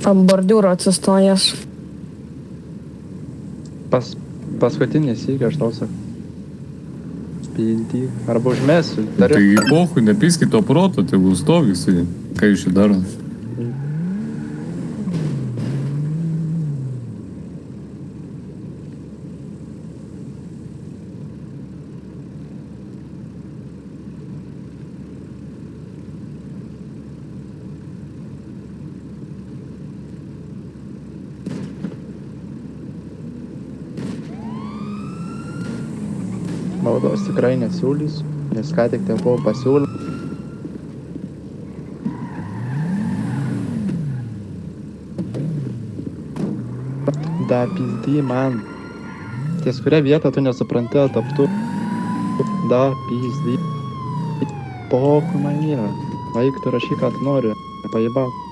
Ant bordiūro atsistojęs. Paskutinį sykį aš tau sakau. Spildy. Arba užmesiu. Tai pohui, nepiskit to proto, tegu stovisi. Ką jūs čia daro? Baudos tikrai nesiūlysiu, nes ką tik tai buvo pasiūlę. Da pizdy man. Ties kurią vietą tu nesupranti ataptų. Da pizdy. Pohui man yra. Eik tu rašyk, ką tu nori. Paibak.